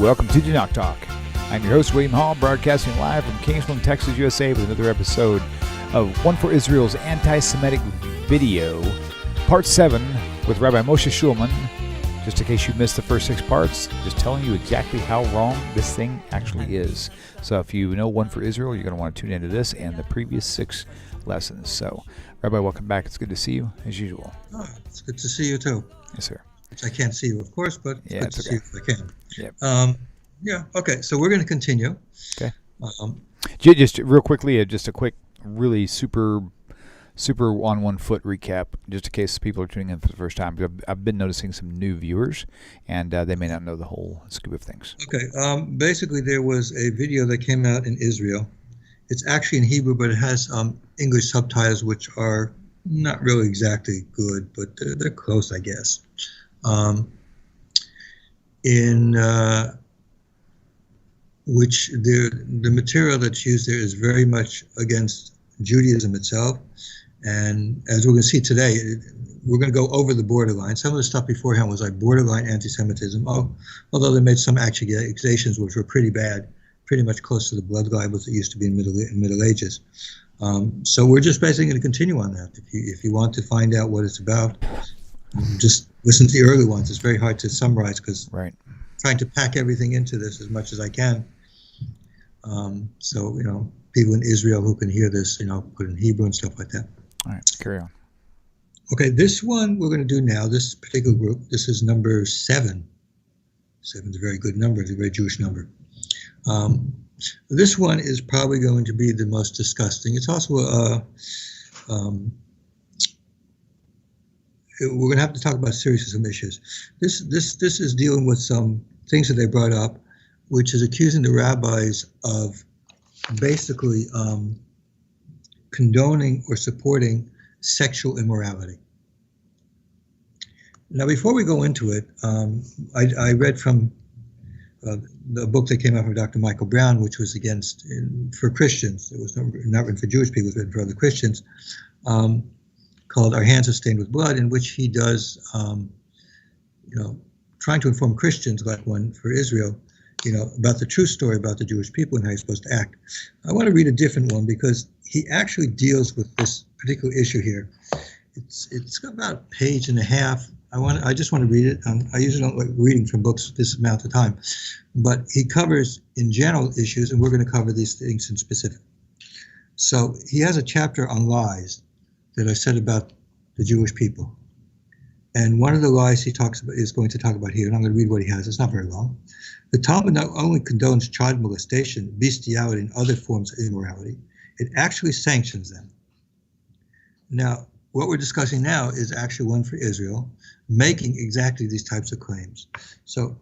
welcome to Knock Talk. I'm your host, William Hall, broadcasting live from Kingsland, Texas, USA, with another episode of One for Israel's Anti-Semitic Video, Part 7, with Rabbi Moshe Shulman. Just in case you missed the first 6 parts, just telling you exactly how wrong this thing actually is. So if you know One for Israel, you're going to want to tune into this and the previous 6 lessons. So, Rabbi, welcome back. It's good to see you, as usual. Oh, it's good to see you, too. Yes, sir. I can't see you, of course, but it's good to see you if I can. Yep. Okay, so we're going to continue. Okay. Just real quickly, just a quick, really super on 1 foot recap, just in case people are tuning in for the first time. I've been noticing some new viewers, and they may not know the whole scoop of things. Okay, basically there was a video that came out in Israel. It's actually in Hebrew, but it has English subtitles, which are not really exactly good, but they're close, I guess. Which the material that's used there is very much against Judaism itself. And as we're going to see today, we're going to go over the borderline. Some of the stuff beforehand was like borderline anti-Semitism, although they made some accusations which were pretty bad, pretty much close to the blood libels that used to be in Middle Ages. So we're just basically going to continue on that. If you want to find out what it's about, just listen to the early ones. It's very hard to summarize because right. Trying to pack everything into this as much as I can. So, people in Israel who can hear this, put in Hebrew and stuff like that. All right, carry on. Okay, this one we're going to do now, this particular group, this is number 7. 7 is a very good number. It's a very Jewish number. This one is probably going to be the most disgusting. It's also we're going to have to talk about serious some issues. This is dealing with some things that they brought up, which is accusing the rabbis of basically condoning or supporting sexual immorality. Now, before we go into it, I read from the book that came out from Dr. Michael Brown, which was for Christians. It was not written for Jewish people, it was written for other Christians, called Our Hands Are Stained with Blood, in which he does, trying to inform Christians, like one for Israel, about the true story about the Jewish people and how you're supposed to act. I want to read a different one because he actually deals with this particular issue here. It's about a page and a half. I just want to read it. I usually don't like reading from books this amount of time, but he covers in general issues, and we're going to cover these things in specific. So he has a chapter on lies that I said about the Jewish people. And one of the lies he is going to talk about here, and I'm going to read what he has. It's not very long. The Talmud not only condones child molestation, bestiality, and other forms of immorality, it actually sanctions them. Now, what we're discussing now is actually One for Israel, making exactly these types of claims. So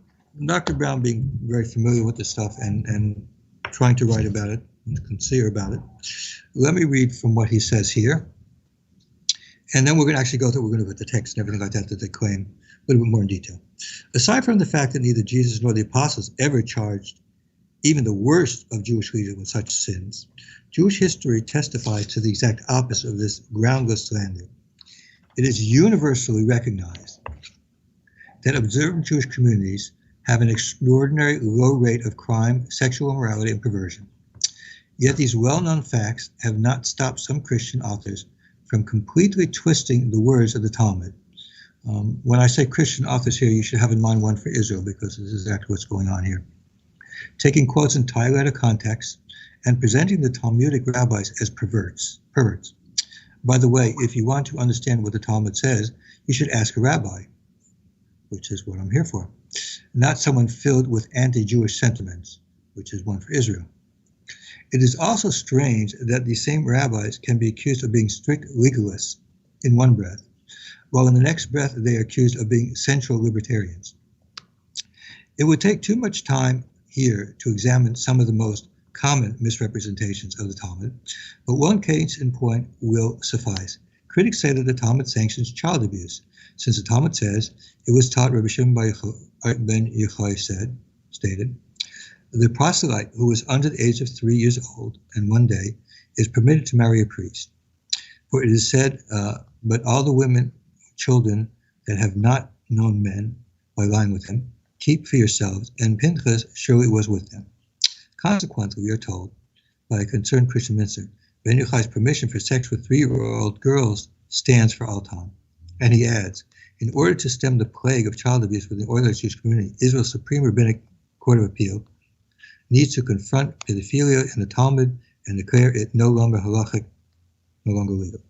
Dr. Brown, being very familiar with this stuff and trying to write about it and sincere about it, let me read from what he says here. And then we're going to actually go through, we're going to look at the text and everything like that they claim a little bit more in detail. Aside from the fact that neither Jesus nor the apostles ever charged even the worst of Jewish leaders with such sins, Jewish history testifies to the exact opposite of this groundless slander. It is universally recognized that observant Jewish communities have an extraordinary low rate of crime, sexual immorality, and perversion. Yet these well-known facts have not stopped some Christian authors from completely twisting the words of the Talmud. When I say Christian authors here, you should have in mind One for Israel, because this is exactly what's going on here. Taking quotes entirely out of context and presenting the Talmudic rabbis as perverts. By the way, if you want to understand what the Talmud says, you should ask a rabbi, which is what I'm here for, not someone filled with anti-Jewish sentiments, which is One for Israel. It is also strange that these same rabbis can be accused of being strict legalists in one breath, while in the next breath they are accused of being central libertarians. It would take too much time here to examine some of the most common misrepresentations of the Talmud, but one case in point will suffice. Critics say that the Talmud sanctions child abuse, since the Talmud says it was taught, Rabbi Shimon ben Yochai stated, the proselyte who is under the age of 3 years old and 1 day is permitted to marry a priest. For it is said, but all the children that have not known men by lying with him, keep for yourselves, and Pinchas surely was with them. Consequently, we are told by a concerned Christian minister, Ben Yochai's permission for sex with 3-year-old girls stands for all time. And he adds, in order to stem the plague of child abuse within the Orthodox Jewish community, Israel's Supreme Rabbinic Court of Appeal needs to confront pedophilia in the Talmud and declare it no longer halachic, no longer legal.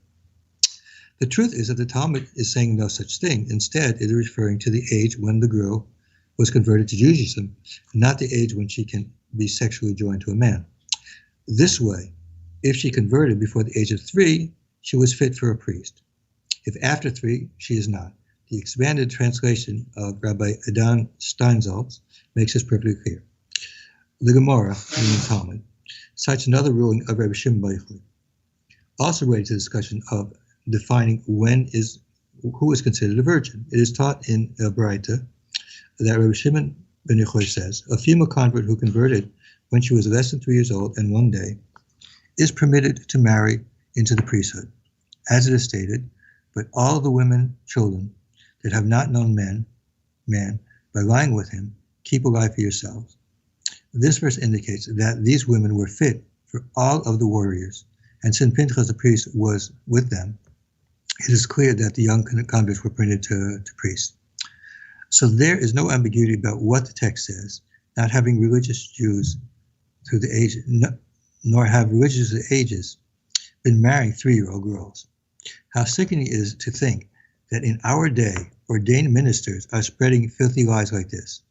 The truth is that the Talmud is saying no such thing. Instead, it is referring to the age when the girl was converted to Judaism, not the age when she can be sexually joined to a man. This way, if she converted before the age of 3, she was fit for a priest. If after 3, she is not. The expanded translation of Rabbi Adan Steinsaltz makes this perfectly clear. The Gemara, meaning Talmud, cites another ruling of Rabbi Shimon bar Yochai, also related to the discussion of defining who is considered a virgin. It is taught in a Braita that Rabbi Shimon bar Yochai says, a female convert who converted when she was less than 3 years old and 1 day is permitted to marry into the priesthood. As it is stated, but all the women, children, that have not known man, by lying with him, keep alive for yourselves. This verse indicates that these women were fit for all of the warriors, and since Pinchas the priest was with them, it is clear that the young converts were permitted to priests. So there is no ambiguity about what the text says, not having religious Jews through the age, nor have religious ages been marrying 3-year-old girls. How sickening it is to think that in our day, ordained ministers are spreading filthy lies like this.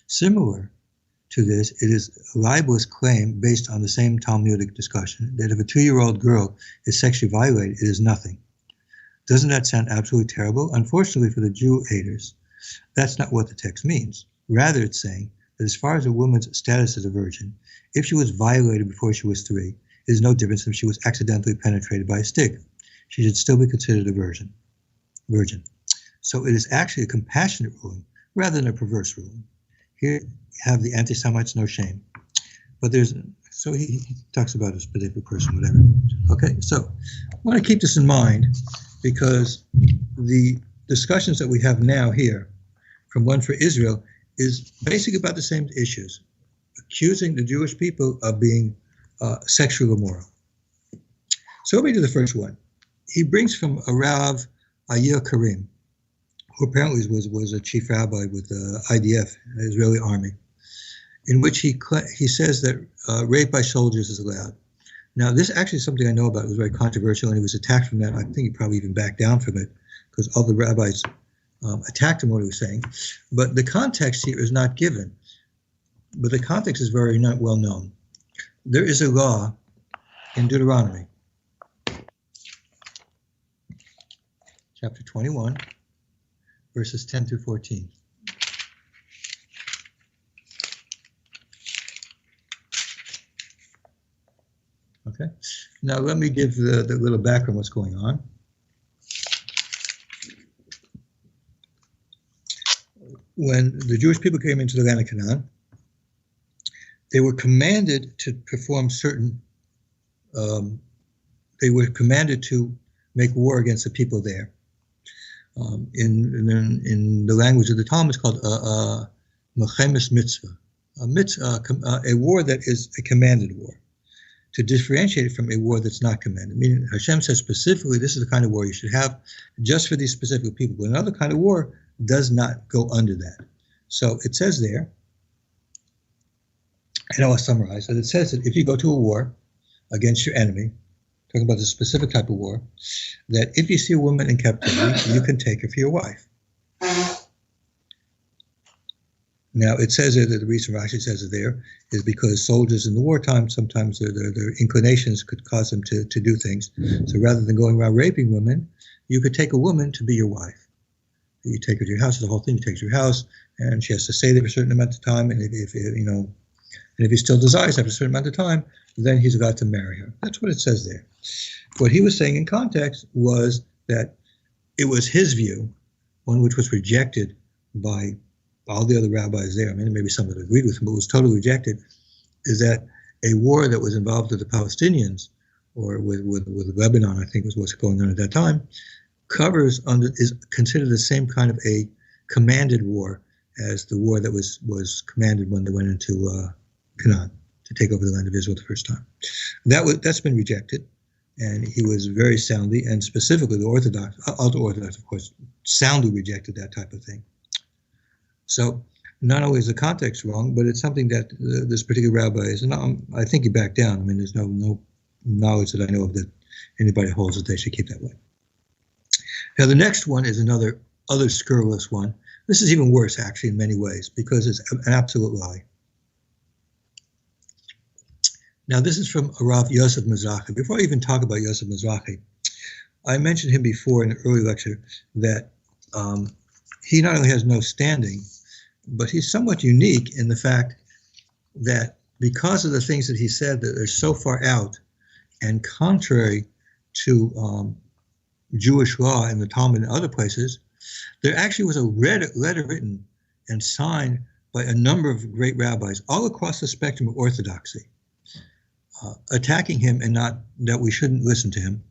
Similar to this, it is a libelous claim based on the same Talmudic discussion that if a 2-year-old girl is sexually violated, it is nothing. Doesn't that sound absolutely terrible? Unfortunately for the Jew haters, that's not what the text means. Rather, it's saying that as far as a woman's status as a virgin, if she was violated before she was 3, it is no different than if she was accidentally penetrated by a stick. She should still be considered a virgin. So it is actually a compassionate ruling rather than a perverse ruling. Here you have the anti-Semites, no shame. But so he talks about a specific person, whatever. Okay, so I want to keep this in mind because the discussions that we have now here from One for Israel is basically about the same issues, accusing the Jewish people of being sexually immoral. So let me do the first one. He brings from a Rav Ayir Karim, who apparently was a chief rabbi with the IDF, the Israeli army, in which he says that rape by soldiers is allowed. Now, this actually is something I know about. It was very controversial, and he was attacked from that. I think he probably even backed down from it because all the rabbis attacked him what he was saying. But the context here is not given. But the context is very not well known. There is a law in Deuteronomy, chapter 21, verses 10 through 14. Okay, now let me give the little background what's going on. When the Jewish people came into the land of Canaan, they were commanded to perform certain, they were commanded to make war against the people there. In the language of the Talmud, it's called Mechemes Mitzvah, a war that is a commanded war, to differentiate it from a war that's not commanded. Meaning Hashem says specifically, this is the kind of war you should have just for these specific people. But another kind of war does not go under that. So it says there, and I'll summarize, that it says that if you go to a war against your enemy, talking about a specific type of war, that if you see a woman in captivity, you can take her for your wife. Now, it says there that the reason Rashi says it there is because soldiers in the wartime, sometimes their inclinations could cause them to do things. So rather than going around raping women, you could take a woman to be your wife. You take her to your house, the whole thing, you take her to your house, and she has to stay there for a certain amount of time, and if he still desires after a certain amount of time, then he's allowed to marry her. That's what it says there. What he was saying in context was that it was his view, one which was rejected by all the other rabbis there. I mean, maybe some that agreed with him, but was totally rejected, is that a war that was involved with the Palestinians, or with Lebanon, I think was what's going on at that time, is considered the same kind of a commanded war as the war that was commanded when they went into Canaan to take over the land of Israel the first time. That's been rejected, and he was very soundly, and specifically the Orthodox, ultra-Orthodox, of course, soundly rejected that type of thing. So not only is the context wrong, but it's something that this particular rabbi is, and I think he backed down. I mean, there's no knowledge that I know of that anybody holds that they should keep that way. Now, the next one is another scurrilous one. This is even worse, actually, in many ways, because it's an absolute lie. Now, this is from Rav Yosef Mizrahi. Before I even talk about Yosef Mizrahi, I mentioned him before in an early lecture that he not only has no standing, but he's somewhat unique in the fact that because of the things that he said that are so far out and contrary to Jewish law in the Talmud and other places, there actually was a letter written and signed by a number of great rabbis all across the spectrum of orthodoxy, attacking him and not that we shouldn't listen to him.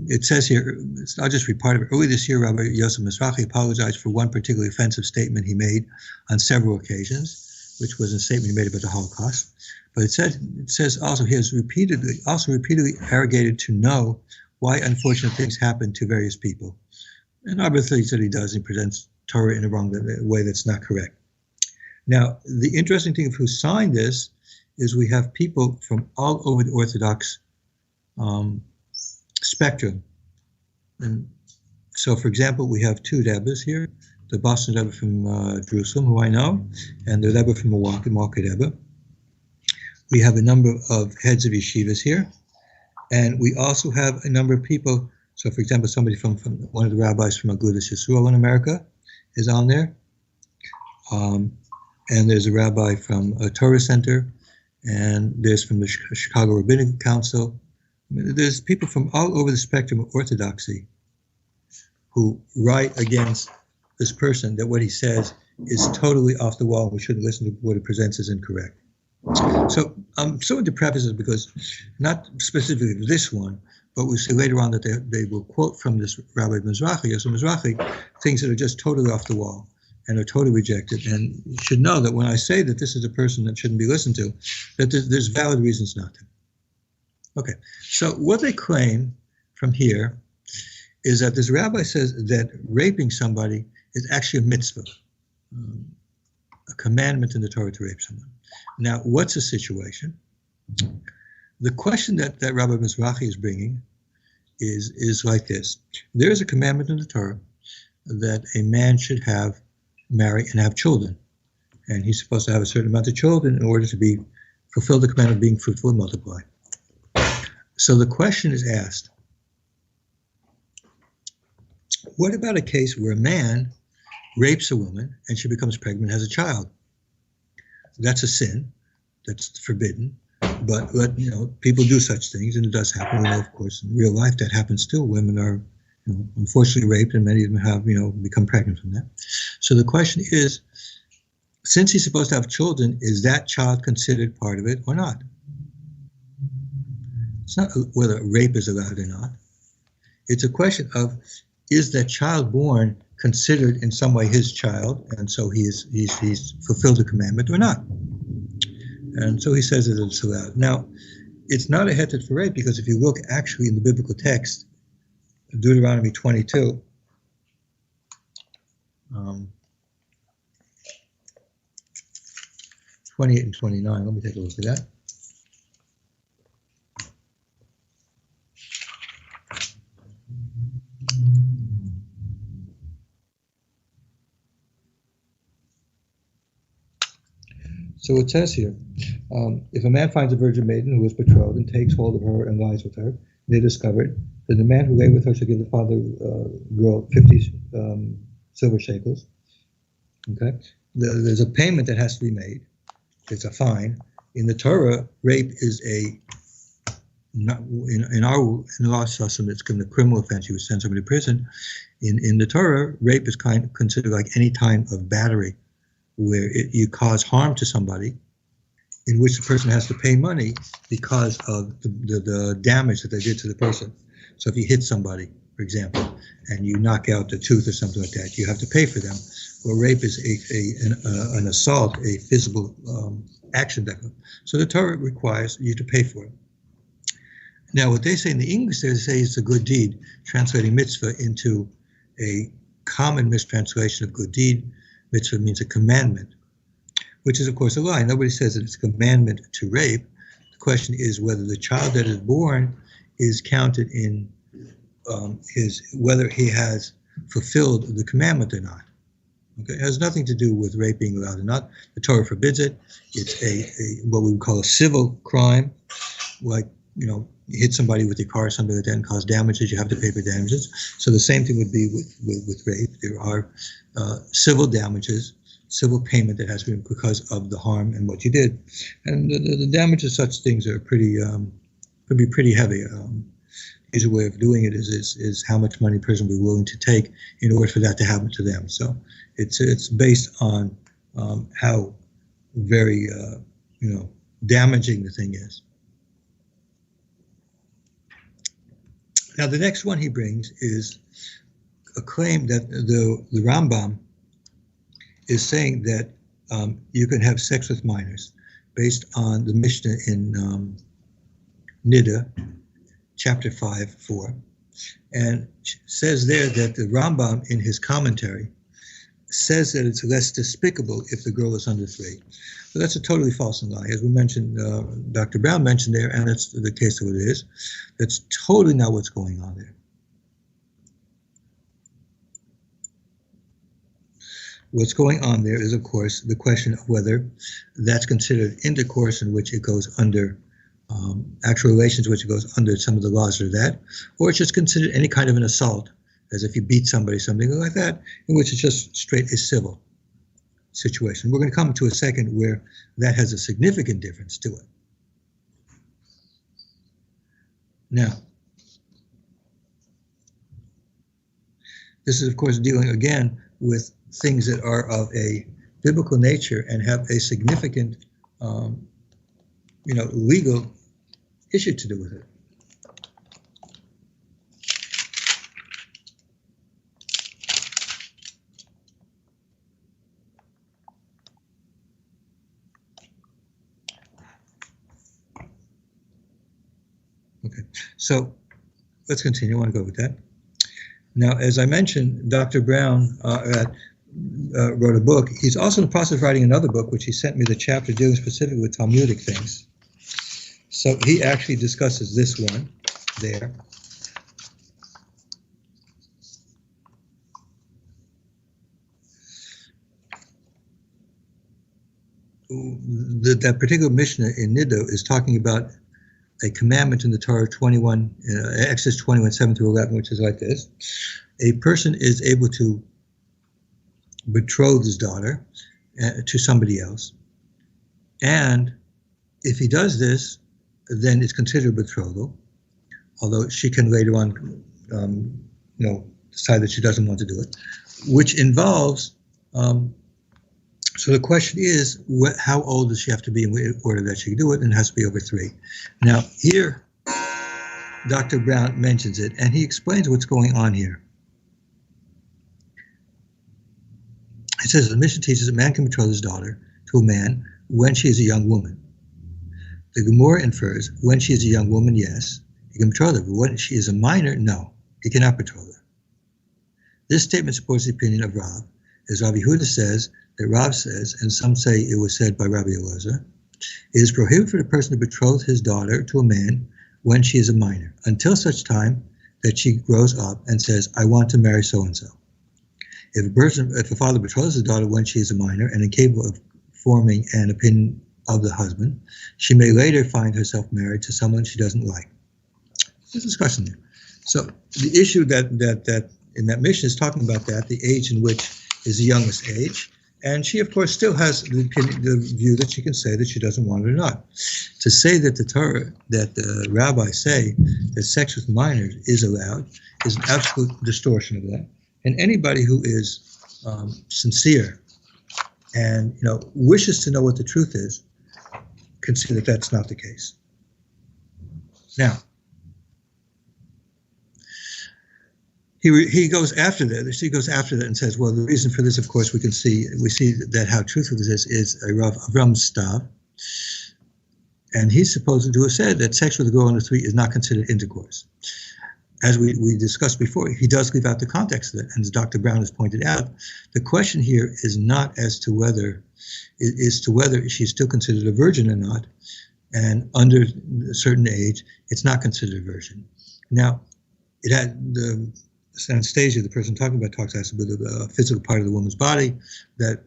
It says here, I'll just read part of it. Early this year, Rabbi Yosef Mizrahi apologized for one particularly offensive statement he made on several occasions, which was a statement he made about the Holocaust. But it says also he has repeatedly arrogated to know why unfortunate things happen to various people. And other things that he does, he presents Torah in a wrong way that's not correct. Now, the interesting thing of who signed this is we have people from all over the Orthodox spectrum. And so, for example, we have two Rebbes here, the Boston Rebbe from Jerusalem, who I know, and the Rebbe from Milwaukee, Rebbe. We have a number of heads of yeshivas here, and we also have a number of people. So, for example, somebody from one of the rabbis from Agudas Yisrael in America is on there. And there's a rabbi from a Torah Center, and there's from the Chicago Rabbinic Council. There's people from all over the spectrum of orthodoxy who write against this person that what he says is totally off the wall. We shouldn't listen to what it presents as incorrect. So I'm so into prefaces because not specifically this one, but we'll see later on that they will quote from this Rabbi Mizrahi, Yosef Mizrahi, things that are just totally off the wall and are totally rejected. And you should know that when I say that this is a person that shouldn't be listened to, that there's valid reasons not to. Okay, so what they claim from here is that this rabbi says that raping somebody is actually a mitzvah, a commandment in the Torah to rape someone. Now, what's the situation? The question that Rabbi Mizrahi is bringing is like this. There is a commandment in the Torah that a man should marry and have children. And he's supposed to have a certain amount of children in order to fulfill the command of being fruitful and multiply. So the question is asked, what about a case where a man rapes a woman and she becomes pregnant and has a child? That's a sin. That's forbidden. But people do such things, and it does happen. We know, of course, in real life that happens too. Women are unfortunately raped, and many of them have become pregnant from that. So the question is, since he's supposed to have children, is that child considered part of it or not? It's not whether rape is allowed or not. It's a question of, is that child born considered in some way his child, and so he's fulfilled the commandment or not? And so he says that it's allowed. Now, it's not a heter for rape, because if you look actually in the biblical text, Deuteronomy 22, 28 and 29, let me take a look at that. So it says here, if a man finds a virgin maiden who is betrothed and takes hold of her and lies with her, they discover it, then the man who lay with her should give the father girl 50 silver shekels. Okay, there's a payment that has to be made. It's a fine. In the Torah, rape is in our law system, it's given a criminal offense. You would send somebody to prison. In the Torah, rape is considered like any time of battery, where you cause harm to somebody, in which the person has to pay money because of the damage that they did to the person. So if you hit somebody, for example, and you knock out the tooth or something like that, you have to pay for them. Well, rape is an assault, a physical action. So the Torah requires you to pay for it. Now, what they say in the English, they say it's a good deed, translating mitzvah into a common mistranslation of good deed. Mitzvah means a commandment, which is, of course, a lie. Nobody says that it's a commandment to rape. The question is whether the child that is born is counted in whether he has fulfilled the commandment or not. Okay, it has nothing to do with rape being allowed or not. The Torah forbids it. It's a what we would call a civil crime, like, you hit somebody with your car or something like that and cause damages, you have to pay for damages. So the same thing would be with rape. There are civil damages, civil payment that has to be because of the harm and what you did. And the damages, such things are could be pretty heavy. Easy way of doing it is how much money a person will be willing to take in order for that to happen to them. So it's based on how very damaging the thing is. Now, the next one he brings is a claim that the Rambam is saying that you can have sex with minors based on the Mishnah in Nida, chapter 5:4, and says there that the Rambam in his commentary says that it's less despicable if the girl is under 3. But that's a totally false and lie. As we mentioned, Dr. Brown mentioned there, and that's the case of what it is. That's totally not what's going on there. What's going on there is, of course, the question of whether that's considered intercourse in which it goes under actual relations, in which it goes under some of the laws of that, or it's just considered any kind of an assault, as if you beat somebody, something like that, in which it's just straight a civil situation. We're going to come to a second where that has a significant difference to it. Now, this is, of course, dealing again with things that are of a biblical nature and have a significant, legal issue to do with it. Okay, so let's continue. I want to go with that. Now, as I mentioned, Dr. Brown wrote a book. He's also in the process of writing another book, which he sent me the chapter dealing specifically with Talmudic things. So he actually discusses this one there. That particular Mishnah in Niddo is talking about a commandment in the Torah 21, Exodus 21, 7 through 11, which is like this. A person is able to betroth his daughter to somebody else. And if he does this, then it's considered betrothal, although she can later on, decide that she doesn't want to do it, which involves, so the question is, how old does she have to be in order that she can do it? And it has to be over 3. Now, here, Dr. Brown mentions it, and he explains what's going on here. It says, the Mishnah teaches a man can betroth his daughter to a man when she is a young woman. The Gemara infers, when she is a young woman, yes, he can betroth her, but when she is a minor, no, he cannot betroth her. This statement supports the opinion of Rav, as Rabbi Huda says, that Rav says, and some say it was said by Rabbi Elazar, it is prohibited for the person to betroth his daughter to a man when she is a minor, until such time that she grows up and says, I want to marry so-and-so. If a father betroths his daughter when she is a minor and incapable of forming an opinion of the husband, she may later find herself married to someone she doesn't like. There's a discussion there. So the issue that in that mission is talking about that, the age in which is the youngest age, and she, of course, still has the view that she can say that she doesn't want it or not. To say that the Torah, that the rabbis say that sex with minors is allowed is an absolute distortion of that. And anybody who is sincere and wishes to know what the truth is can see that that's not the case. Now, he goes after that. He goes after that and says, well, the reason for this, of course, we see that how truthful this is a Rav Avram Stav, and he's supposed to have said that sex with a girl under 3 is not considered intercourse. As we discussed before, he does leave out the context of it, and as Dr. Brown has pointed out, the question here is not as to whether she's still considered a virgin or not, and under a certain age, it's not considered a virgin. Now, it had the Anastasia, the person talking about, talks about the physical part of the woman's body there,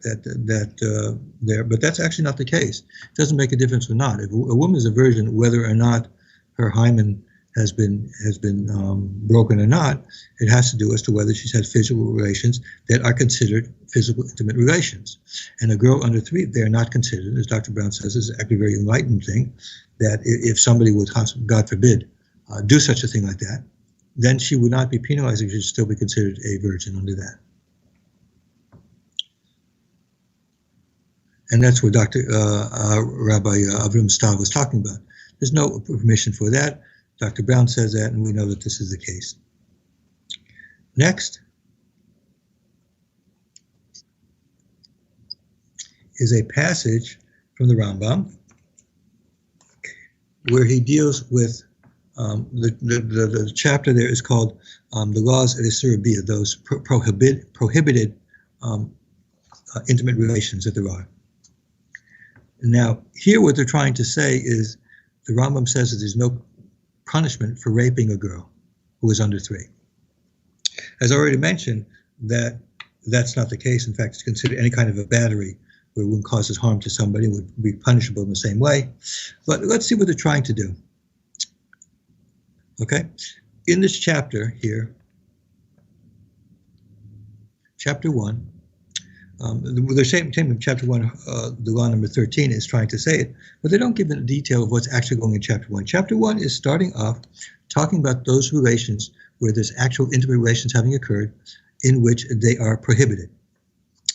but that's actually not the case. It doesn't make a difference or not. If a woman is a virgin, whether or not her hymen has been broken or not, it has to do as to whether she's had physical relations that are considered physical intimate relations. And a girl under 3, they are not considered, as Dr. Brown says, is actually a very enlightened thing, that if somebody would, God forbid, do such a thing like that, then she would not be penalized, she should still be considered a virgin under that. And that's what Rabbi Avram Stav was talking about. There's no permission for that. Dr. Brown says that, and we know that this is the case. Next is a passage from the Rambam where he deals with the chapter there is called the laws of Isur Bia, those prohibited intimate relations that there are. Now, here what they're trying to say is the Rambam says that there's no punishment for raping a girl who is under 3. As I already mentioned, that's not the case. In fact, it's considered any kind of a battery where one causes harm to somebody would be punishable in the same way. But let's see what they're trying to do. Okay, in this chapter here, chapter 1, the same in chapter 1, the law number 13 is trying to say it, but they don't give a detail of what's actually going in chapter 1. Chapter 1 is starting off talking about those relations where there's actual intimate relations having occurred in which they are prohibited.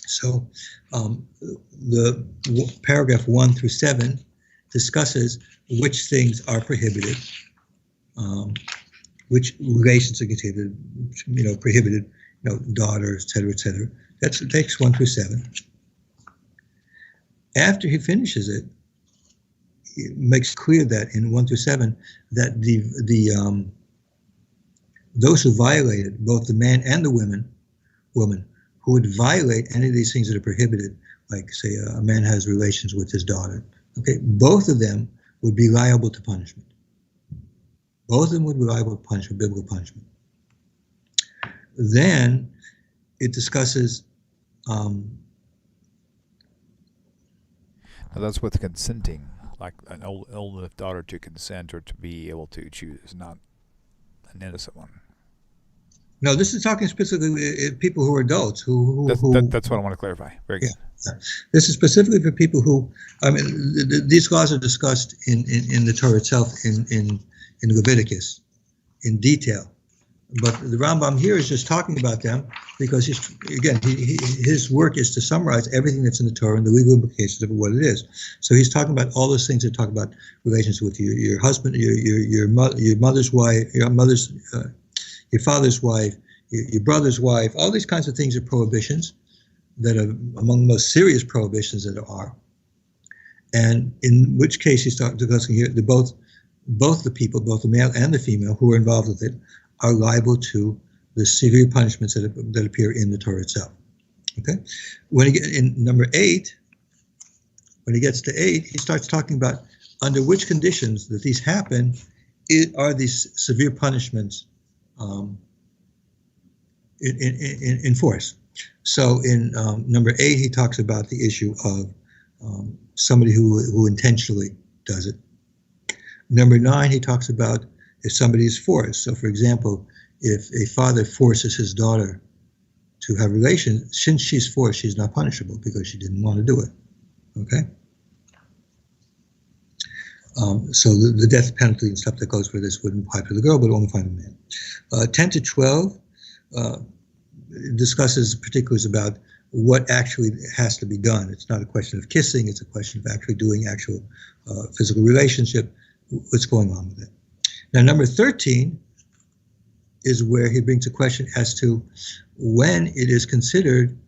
So the paragraph 1 through 7 discusses which things are prohibited, which relations are considered, prohibited, daughters, etc. It takes 1 through 7. After he finishes it, he makes clear that in 1 through 7 that those who violated, both the man and the woman who would violate any of these things that are prohibited, like say a man has relations with his daughter, okay, both of them would be liable to punishment. Both of them would be liable to punishment, biblical punishment. Then it discusses. Now that's with consenting, like an old enough daughter to consent or to be able to choose, not an innocent one. No, this is talking specifically people who are adults That's what I want to clarify. Very good. Yeah. This is specifically for people who. These laws are discussed in the Torah itself in Leviticus in detail. But the Rambam here is just talking about them because his work is to summarize everything that's in the Torah and the legal implications of what it is. So he's talking about all those things that talk about relations with your husband, your mother's wife, your father's wife, your brother's wife. All these kinds of things are prohibitions that are among the most serious prohibitions that there are. And in which case he's discussing here that both the people, both the male and the female who are involved with it, are liable to the severe punishments that appear in the Torah itself. Okay, when he gets in number 8, when he gets to 8, he starts talking about under which conditions that these happen. Are these severe punishments in force? So in number 8, he talks about the issue of somebody who intentionally does it. Number 9, he talks about if somebody is forced. So, for example, if a father forces his daughter to have relations, since she's forced, she's not punishable because she didn't want to do it. Okay? So the death penalty and stuff that goes for this wouldn't apply to the girl, but only apply to the man. 10 to 12 discusses particulars about what actually has to be done. It's not a question of kissing, it's a question of actually doing actual physical relationship, what's going on with it. Now, number 13 is where he brings a question as to when it is considered,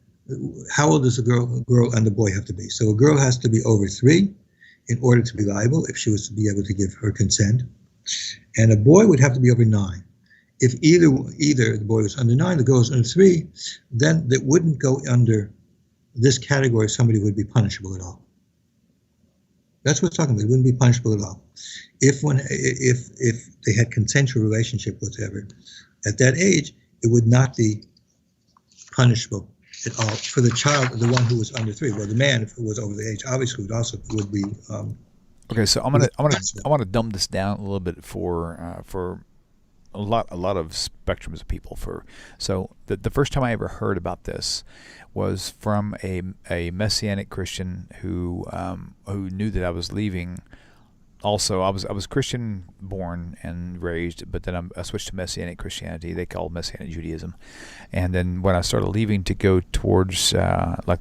how old does a girl and the boy have to be? So a girl has to be over 3 in order to be liable if she was to be able to give her consent. And a boy would have to be over 9. If either the boy was under 9, the girl was under 3, then that wouldn't go under this category of somebody who would be punishable at all. That's what it's talking about. It wouldn't be punishable at all. If they had consensual relationship, whatever, at that age, it would not be punishable at all for the child, the one who was under 3. Well, the man, if it was over the age, obviously would be. Okay, so I want to dumb this down a little bit for a lot of spectrums of people. So the first time I ever heard about this was from a Messianic Christian who knew that I was leaving. Also, I was Christian born and raised, but then I switched to Messianic Christianity. They call it Messianic Judaism. And then when I started leaving to go towards,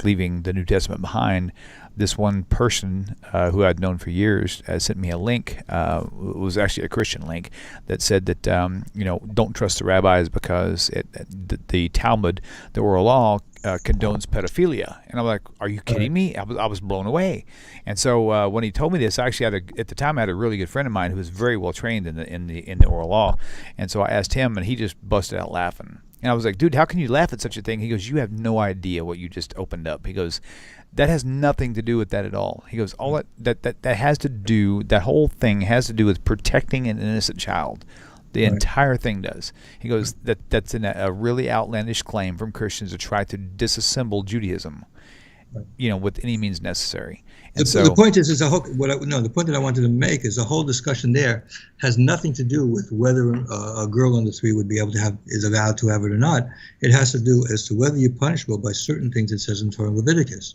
leaving the New Testament behind, this one person who I'd known for years sent me a link. It was actually a Christian link that said that, don't trust the rabbis because the Talmud, the oral law, condones pedophilia. And I'm like, are you kidding me? I was blown away. And so when he told me this, I actually at the time I had a really good friend of mine who was very well trained in the oral law. And so I asked him, and he just busted out laughing. And I was like, dude, how can you laugh at such a thing? He goes, you have no idea what you just opened up. He goes, that has nothing to do with that at all. He goes, all that has to do, that whole thing has to do with protecting an innocent child. The entire thing does. He goes, that's a really outlandish claim from Christians to try to disassemble Judaism, with any means necessary. And the point is the point that I wanted to make is the whole discussion there has nothing to do with whether a girl under 3 would be able to is allowed to have it or not. It has to do as to whether you're punishable by certain things it says in Torah and Leviticus,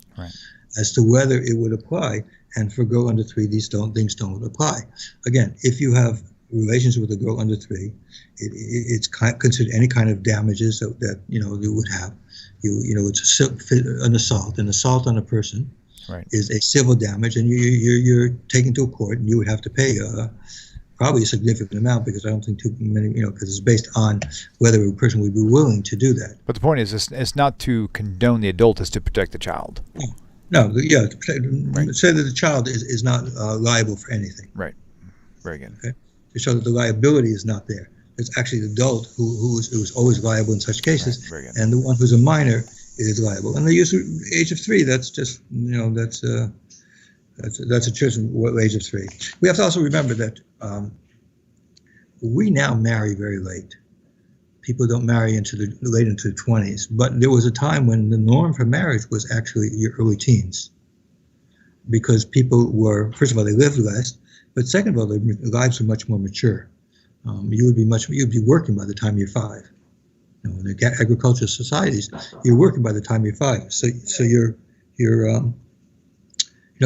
as to whether it would apply. And for a girl under 3, these things don't apply. Again, if you have relations with a girl under 3, it's considered any kind of damages that you would have. It's an assault. An assault on a person is a civil damage, and you're taken to a court, and you would have to pay probably a significant amount, because I don't think too many, because it's based on whether a person would be willing to do that. But the point is, it's not to condone the adult; it's to protect the child. No, say that the child is not liable for anything. Right. Very good. Okay. To show that the liability is not there. It's actually the adult who is always liable in such cases, and the one who's a minor is liable. And they use the age of 3. That's just that's a chosen age of 3. We have to also remember that we now marry very late. People don't marry late into the 20s, but there was a time when the norm for marriage was actually your early teens, because people were, first of all, they lived less. But second of all, their lives are much more mature. You'd be working by the time you're 5. In the agricultural societies, you're working by the time you're 5. So you're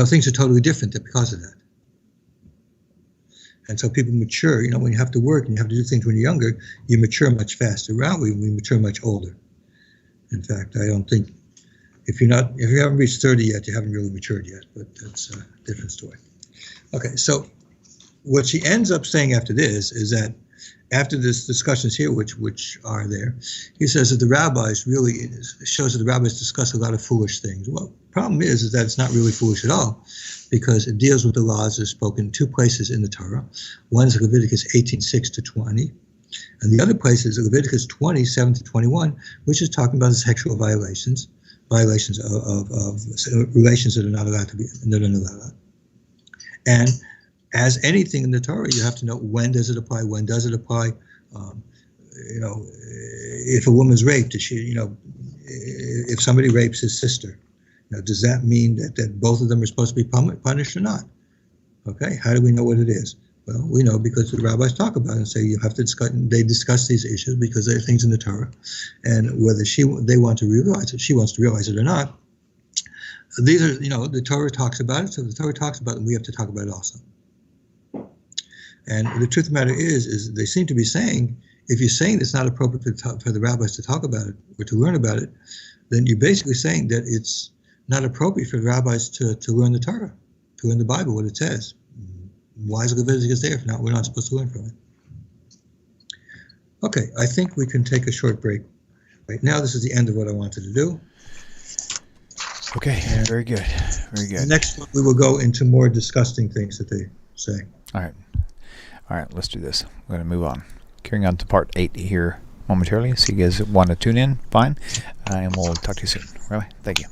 things are totally different because of that. And so people mature. When you have to work and you have to do things when you're younger, you mature much faster. We mature much older. In fact, I don't think if you haven't reached 30 yet, you haven't really matured yet. But that's a different story. Okay, so what she ends up saying after this is that after this discussions here, which are there, he says that the rabbis shows that the rabbis discuss a lot of foolish things. Well, the problem is that it's not really foolish at all, because it deals with the laws that are spoken in 2 places in the Torah. One is Leviticus 18:6-20, and the other place is Leviticus 20:7-21, which is talking about the sexual violations of relations that are not allowed to be allowed. And as anything in the Torah, you have to know, when does it apply? When does it apply? If a woman's raped, if somebody rapes his sister, does that mean that both of them are supposed to be punished or not? Okay, how do we know what it is? Well, we know because the rabbis talk about it and say you have to discuss. They discuss these issues because there are things in the Torah, and whether she wants to realize it or not. These are, the Torah talks about it, so the Torah talks about it, and we have to talk about it also. And the truth of the matter is they seem to be saying, if you're saying it's not appropriate for the rabbis to talk about it or to learn about it, then you're basically saying that it's not appropriate for the rabbis to learn the Torah, to learn the Bible, what it says. Why is Leviticus there if we're not supposed to learn from it? Okay, I think we can take a short break. Right now, this is the end of what I wanted to do. Okay, very good. Very good. Next one, we will go into more disgusting things that they say. All right, let's do this. We're going to move on. Carrying on to part 8 here momentarily. So you guys want to tune in, fine. And we'll talk to you soon. Rabbi, thank you.